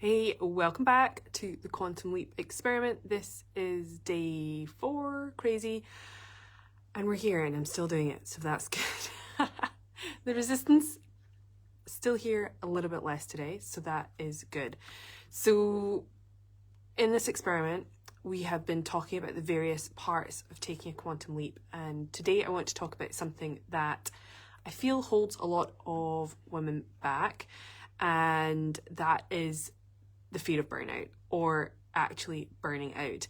Hey, welcome back to the Quantum Leap experiment. This is day 4, crazy, and we're here and I'm still doing it, so that's good. The resistance still here, a little bit less today, so that is good. So in this experiment, we have been talking about the various parts of taking a quantum leap, and today I want to talk about something that I feel holds a lot of women back, and that is the fear of burnout, or actually burning out.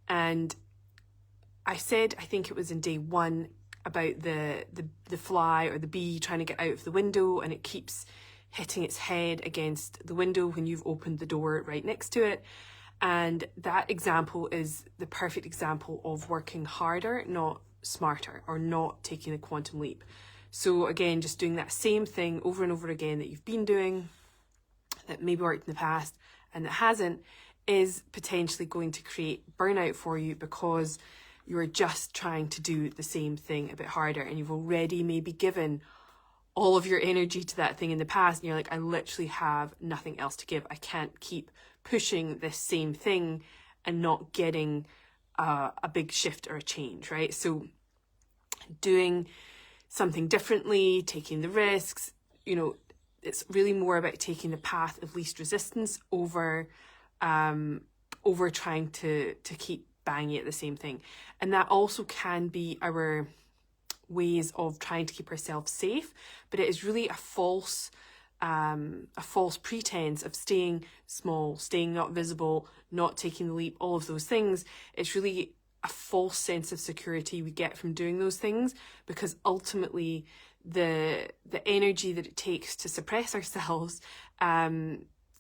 And I said, I think it was in day 1, about the fly or the bee trying to get out of the window, and it keeps hitting its head against the window when you've opened the door right next to it. And that example is the perfect example of working harder, not smarter, or not taking a quantum leap. So again, just doing that same thing over and over again that you've been doing, that maybe worked in the past and that hasn't, is potentially going to create burnout for you, because you're just trying to do the same thing a bit harder, and you've already maybe given all of your energy to that thing in the past, and you're like, I literally have nothing else to give. I can't keep pushing this same thing and not getting a big shift or a change, right? So doing something differently, taking the risks, it's really more about taking the path of least resistance over trying to keep banging at the same thing. And that also can be our ways of trying to keep ourselves safe, but it is really a false pretense of staying small, staying not visible, not taking the leap, all of those things. It's really a false sense of security we get from doing those things, because ultimately the energy that it takes to suppress ourselves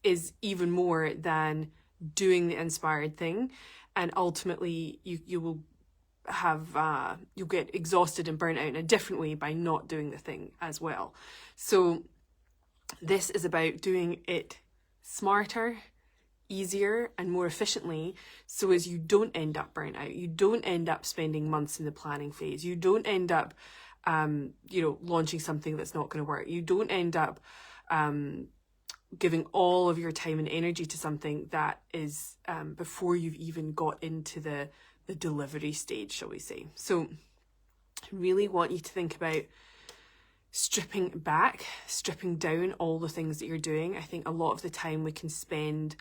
is even more than doing the inspired thing. And ultimately you will have you'll get exhausted and burnt out in a different way by not doing the thing as well. So this is about doing it smarter, easier, and more efficiently, so as you don't end up burnt out, you don't end up spending months in the planning phase, you don't end up launching something that's not going to work, you don't end up giving all of your time and energy to something that is before you've even got into the delivery stage, shall we say. So I really want you to think about stripping back, stripping down all the things that you're doing. I think a lot of the time we can spend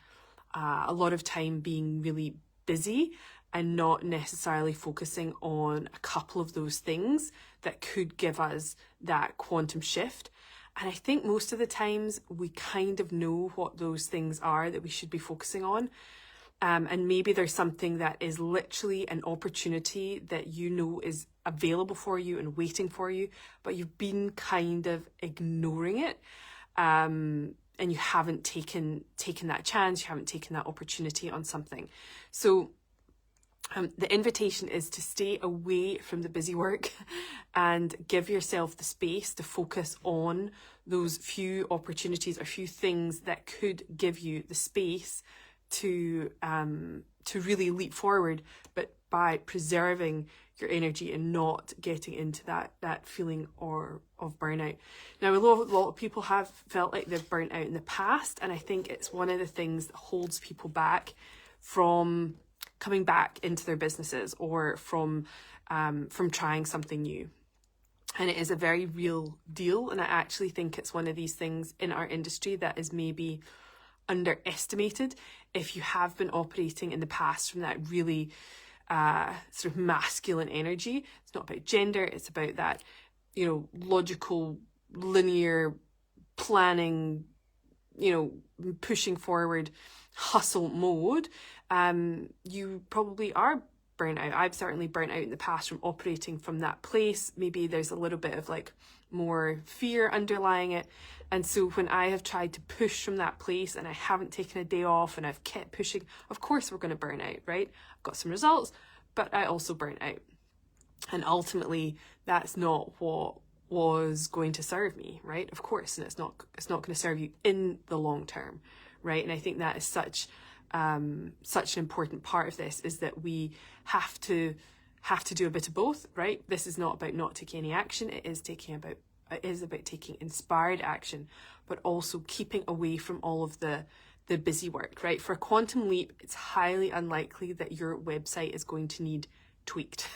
a lot of time being really busy and not necessarily focusing on a couple of those things that could give us that quantum shift. And I think most of the times we kind of know what those things are that we should be focusing on. And maybe there's something that is literally an opportunity that you know is available for you and waiting for you, but you've been kind of ignoring it. And you haven't taken that chance, you haven't taken that opportunity on something. So the invitation is to stay away from the busy work and give yourself the space to focus on those few opportunities or few things that could give you the space to really leap forward, but by preserving your energy and not getting into that feeling of burnout. Now, a lot of people have felt like they've burnt out in the past, and I think it's one of the things that holds people back from coming back into their businesses, or from trying something new. And it is a very real deal, and I actually think it's one of these things in our industry that is maybe underestimated if you have been operating in the past from that really sort of masculine energy. It's not about gender, it's about that logical, linear planning, pushing forward hustle mode. You probably are burnt out. I've certainly burnt out in the past from operating from that place. Maybe there's a little bit of more fear underlying it. And so when I have tried to push from that place and I haven't taken a day off and I've kept pushing, of course we're going to burn out, right? I've got some results, but I also burnt out. And ultimately that's not what was going to serve me, right? Of course, and it's not going to serve you in the long term, right? And I think that is such an important part of this, is that we have to do a bit of both, right? This is not about not taking any action. It is about taking inspired action, but also keeping away from all of the the busy work, right? For a quantum leap, it's highly unlikely that your website is going to need tweaked,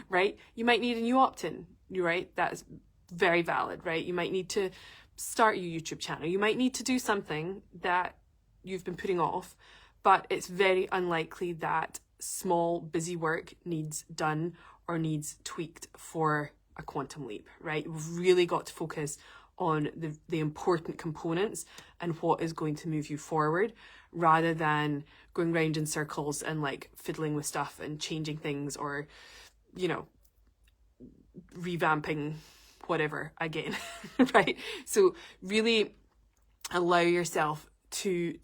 right? You might need a new opt-in, right? That's very valid, right? You might need to start your YouTube channel. You might need to do something that you've been putting off, but it's very unlikely that small busy work needs done or needs tweaked for a quantum leap, right? We've really got to focus on the important components and what is going to move you forward, rather than going round in circles and like fiddling with stuff and changing things, or, you know, revamping whatever again, right? So really allow yourself to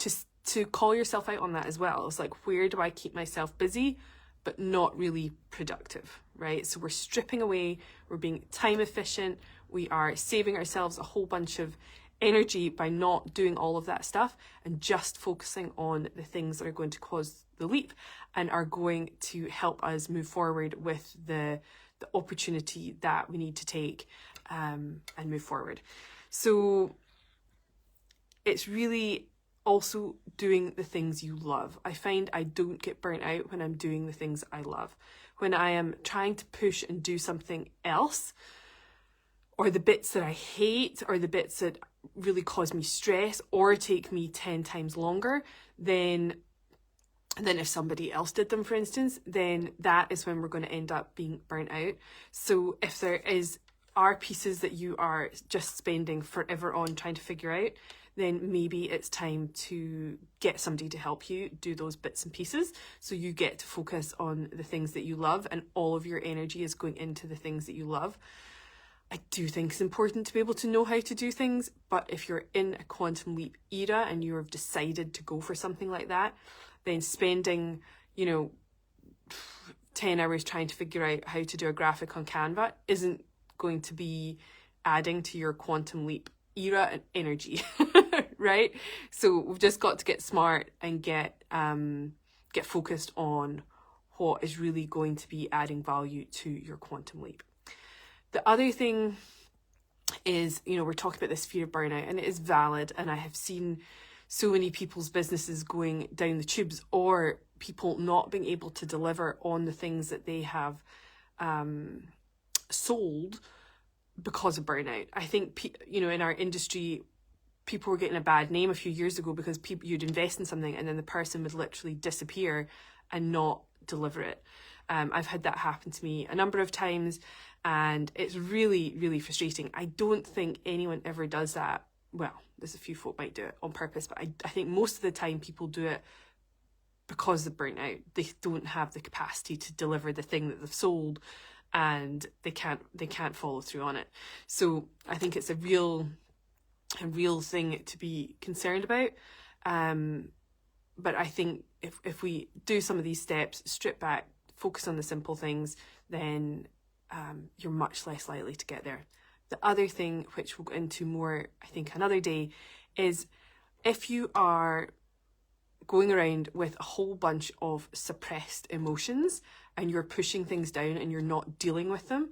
call yourself out on that as well. It's like, where do I keep myself busy but not really productive, right? So we're stripping away, we're being time efficient, we are saving ourselves a whole bunch of energy by not doing all of that stuff and just focusing on the things that are going to cause the leap and are going to help us move forward with the opportunity that we need to take and move forward. So it's really also doing the things you love. I find I don't get burnt out when I'm doing the things I love. When I am trying to push and do something else, or the bits that I hate, or the bits that really cause me stress or take me 10 times longer than if somebody else did them, for instance, then that is when we're going to end up being burnt out. So if there are pieces that you are just spending forever on trying to figure out, then maybe it's time to get somebody to help you do those bits and pieces, so you get to focus on the things that you love and all of your energy is going into the things that you love. I do think it's important to be able to know how to do things, but if you're in a quantum leap era and you've decided to go for something like that, then spending, 10 hours trying to figure out how to do a graphic on Canva isn't going to be adding to your quantum leap era and energy, right? So we've just got to get smart and get focused on what is really going to be adding value to your quantum leap. The other thing is, we're talking about this fear of burnout, and it is valid, and I have seen so many people's businesses going down the tubes, or people not being able to deliver on the things that they have sold because of burnout. I think, in our industry, people were getting a bad name a few years ago because you'd invest in something and then the person would literally disappear and not deliver it. I've had that happen to me a number of times, and it's really, really frustrating. I don't think anyone ever does that. Well, there's a few folk might do it on purpose, but I think most of the time people do it because they're burnt out. They don't have the capacity to deliver the thing that they've sold, and they can't follow through on it. So I think it's a real thing to be concerned about. But I think if we do some of these steps, strip back, focus on the simple things, then you're much less likely to get there. The other thing, which we'll go into more, I think, another day, is if you are going around with a whole bunch of suppressed emotions and you're pushing things down and you're not dealing with them,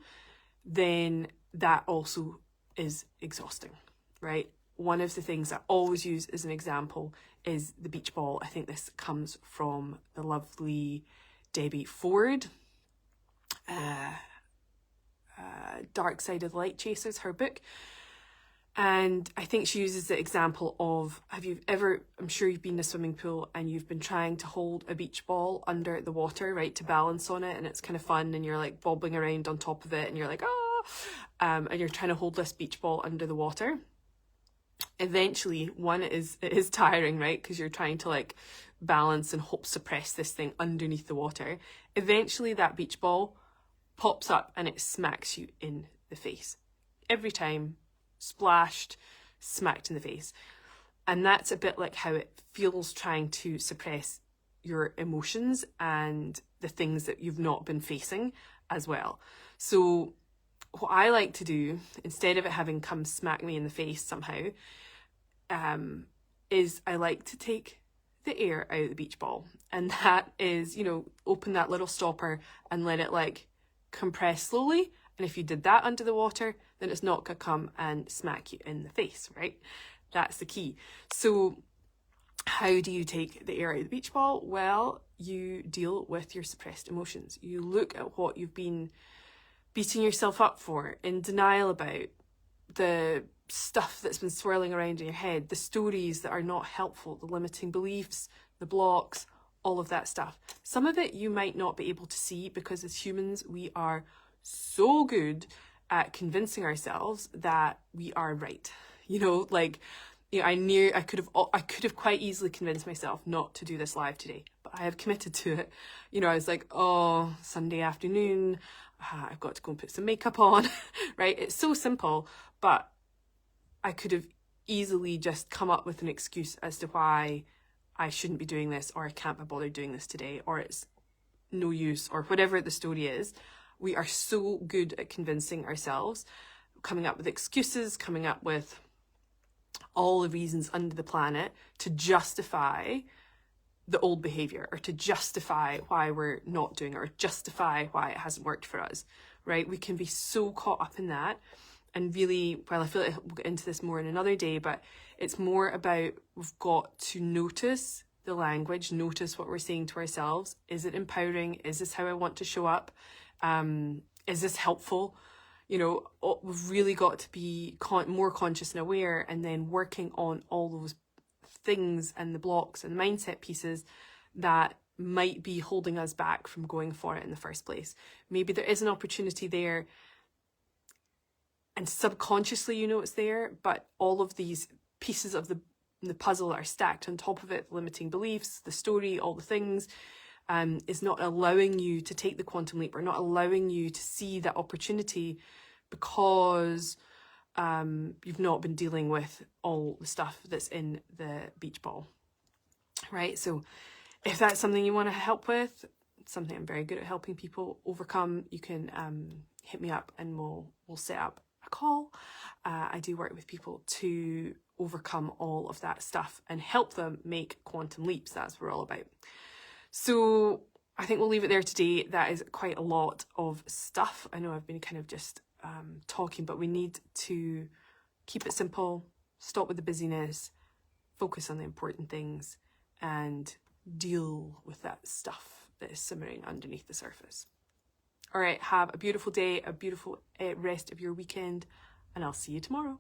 then that also is exhausting, right? One of the things I always use as an example is the beach ball. I think this comes from the lovely Debbie Ford, Dark Side of the Light Chasers, her book. And I think she uses the example of, I'm sure you've been in a swimming pool and you've been trying to hold a beach ball under the water, right, to balance on it, and it's kind of fun, and you're like bobbling around on top of it, and you're like, and you're trying to hold this beach ball under the water. Eventually, it is tiring, right, because you're trying to like balance and suppress this thing underneath the water. Eventually that beach ball pops up and it smacks you in the face. Every time, splashed, smacked in the face. And that's a bit like how it feels trying to suppress your emotions and the things that you've not been facing as well. So what I like to do, instead of it having come smack me in the face somehow, is I like to take the air out of the beach ball. And that is, open that little stopper and let it like compress slowly. And if you did that under the water, then it's not going to come and smack you in the face, right? That's the key. So How do you take the air out of the beach ball? Well, you deal with your suppressed emotions. You look at what you've been beating yourself up for, in denial about, the stuff that's been swirling around in your head, the stories that are not helpful, the limiting beliefs, the blocks, all of that stuff. Some of it you might not be able to see because as humans, we are so good at convincing ourselves that we are right. You know, like, you know, I could have quite easily convinced myself not to do this live today, but I have committed to it. You know, I was like, oh, Sunday afternoon, I've got to go and put some makeup on, right? It's so simple, but I could have easily just come up with an excuse as to why I shouldn't be doing this, or I can't be bothered doing this today, or it's no use, or whatever the story is. We are so good at convincing ourselves, coming up with excuses, coming up with all the reasons under the planet to justify the old behavior, or to justify why we're not doing it, or justify why it hasn't worked for us, right? We can be so caught up in that. And really, well, I feel like we'll get into this more in another day, but it's more about, we've got to notice the language, notice what we're saying to ourselves. Is it empowering? Is this how I want to show up? Is this helpful? You know, we've really got to be more conscious and aware, and then working on all those things and the blocks and mindset pieces that might be holding us back from going for it in the first place. Maybe there is an opportunity there, and subconsciously you know it's there, but all of these pieces of the puzzle are stacked on top of it, limiting beliefs, the story, all the things, is not allowing you to take the quantum leap, or not allowing you to see that opportunity, because you've not been dealing with all the stuff that's in the beach ball, right? So if that's something you want to help with, something I'm very good at helping people overcome, you can hit me up and we'll set up a call. I do work with people to overcome all of that stuff and help them make quantum leaps. That's what we're all about. So I think we'll leave it there today. That is quite a lot of stuff. I know I've been kind of just talking, but we need to keep it simple, stop with the busyness, focus on the important things, and deal with that stuff that is simmering underneath the surface. All right, have a beautiful day, a beautiful rest of your weekend, and I'll see you tomorrow.